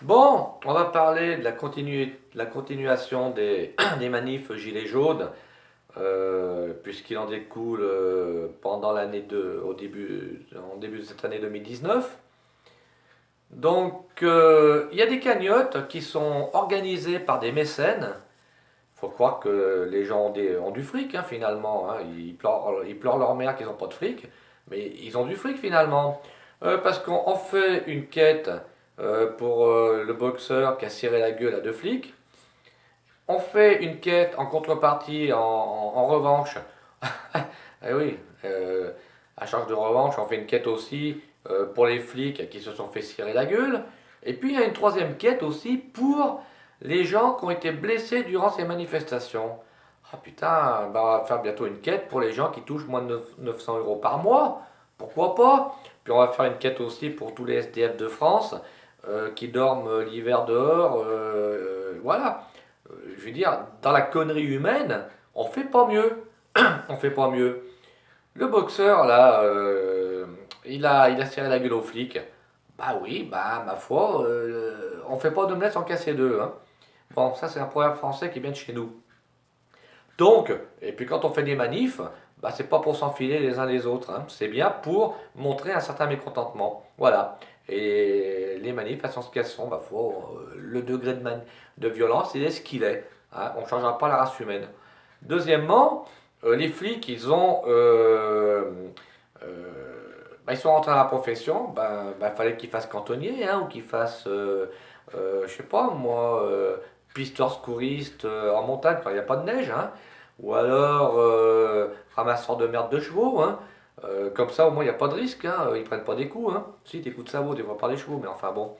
Bon, on va parler de la continuation des manifs Gilets jaunes, puisqu'il en découle pendant en début de cette année 2019. Donc, il y a des cagnottes qui sont organisées par des mécènes. Faut croire que les gens ont du fric, hein, finalement, hein. Ils pleurent leur mère qu'ils n'ont pas de fric, mais ils ont du fric finalement. Parce qu'on fait une quête pour le boxeur qui a ciré la gueule à deux flics. On fait une quête en contrepartie, en revanche. Eh oui, à charge de revanche, on fait une quête aussi pour les flics qui se sont fait cirer la gueule. Et puis il y a une troisième quête aussi pour les gens qui ont été blessés durant ces manifestations. Ah putain, bah, on va faire bientôt une quête pour les gens qui touchent moins de 900 euros par mois. Pourquoi pas? Puis on va faire une quête aussi pour tous les SDF de France qui dorment l'hiver dehors. Voilà. Je veux dire, dans la connerie humaine, on fait pas mieux. On fait pas mieux. Le boxeur, là, il a tiré la gueule aux flics. Bah oui, bah ma foi, on fait pas d'omelette sans casser deux, hein. Bon, ça c'est un proverbe français qui vient de chez nous. Donc, et puis quand on fait des manifs, bah c'est pas pour s'enfiler les uns les autres, hein. C'est bien pour montrer un certain mécontentement. Voilà. Et les manifs, elles sont ce qu'elles sont, ma foi. Le degré de violence, il est ce qu'il est, hein. On ne changera pas la race humaine. Deuxièmement, les flics, ils sont rentrés dans la profession, fallait qu'ils fassent cantonnier, hein, ou qu'ils fassent, je sais pas moi, pisteur secouriste en montagne quand il n'y a pas de neige, hein, ou alors ramasseur de merde de chevaux, hein. Comme ça au moins il n'y a pas de risque, hein, ils prennent pas des coups, hein. Si, des coups de sabot, des fois par des chevaux, mais enfin bon.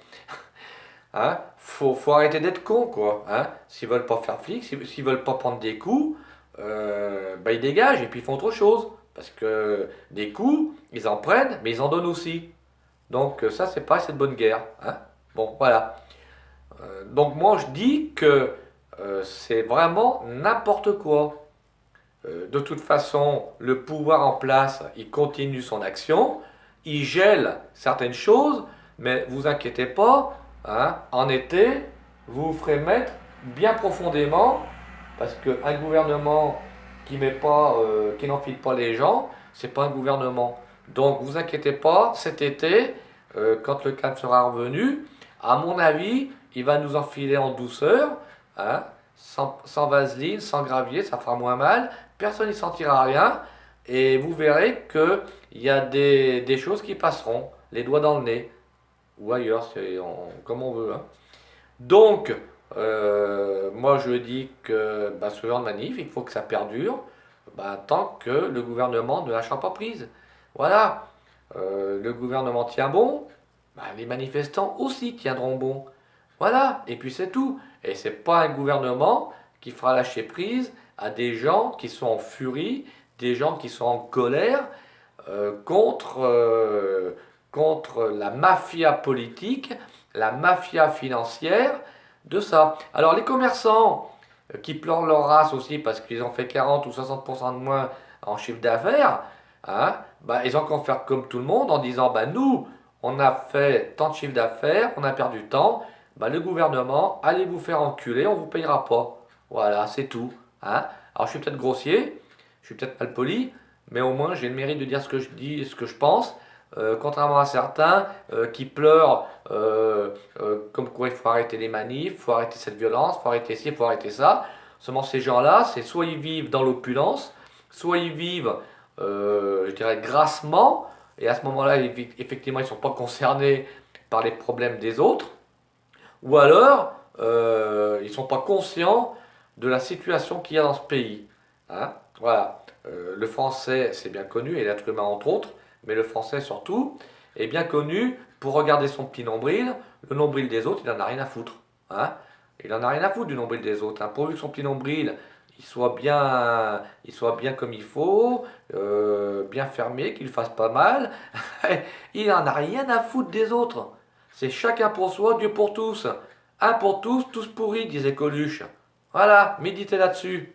Hein, faut arrêter d'être con, quoi. Hein. S'ils veulent pas faire flic, s'ils veulent pas prendre des coups, ils dégagent et puis ils font autre chose. Parce que des coups, ils en prennent, mais ils en donnent aussi. Donc ça, c'est pas assez de bonne guerre. Hein. Bon, voilà. Donc moi, je dis que c'est vraiment n'importe quoi. De toute façon, le pouvoir en place, il continue son action, il gèle certaines choses, mais vous inquiétez pas, hein, en été, vous vous ferez mettre bien profondément, parce qu'un gouvernement qui n'enfile pas les gens, c'est pas un gouvernement. Donc vous inquiétez pas, cet été, quand le calme sera revenu, à mon avis, il va nous enfiler en douceur, hein, sans vaseline, sans gravier, ça fera moins mal, personne n'y sentira rien, et vous verrez qu'il y a des choses qui passeront, les doigts dans le nez, ou ailleurs, comme on veut, hein. Donc, moi je dis que ce genre de manif, il faut que ça perdure tant que le gouvernement ne lâchera pas prise. Voilà. Le gouvernement tient bon, les manifestants aussi tiendront bon. Voilà, et puis c'est tout. Et c'est pas un gouvernement qui fera lâcher prise à des gens qui sont en furie, des gens qui sont en colère contre la mafia politique, la mafia financière de ça. Alors les commerçants qui pleurent leur race aussi parce qu'ils ont fait 40 ou 60% de moins en chiffre d'affaires, hein, ils ont qu'à faire comme tout le monde en disant nous, on a fait tant de chiffre d'affaires, on a perdu tant, le gouvernement, allez vous faire enculer, on vous payera pas. Voilà, c'est tout. Hein. Alors je suis peut-être grossier, je suis peut-être mal poli, mais au moins j'ai le mérite de dire ce que je dis et ce que je pense. Contrairement à certains qui pleurent comme quoi il faut arrêter les manifs, il faut arrêter cette violence, il faut arrêter ci, il faut arrêter ça. Seulement ces gens-là, c'est soit ils vivent dans l'opulence, soit ils vivent, je dirais, grassement, et à ce moment-là, effectivement, ils ne sont pas concernés par les problèmes des autres, ou alors ils ne sont pas conscients de la situation qu'il y a dans ce pays. Hein. Voilà. Le français, c'est bien connu, et l'être humain entre autres, mais le français surtout, est bien connu pour regarder son petit nombril. Le nombril des autres, il n'en a rien à foutre. Hein. Il n'en a rien à foutre du nombril des autres. Hein. Pourvu que son petit nombril il soit bien comme il faut, bien fermé, qu'il fasse pas mal. Il n'en a rien à foutre des autres. C'est chacun pour soi, Dieu pour tous. Un pour tous pourris, disait Coluche. Voilà, méditez là-dessus.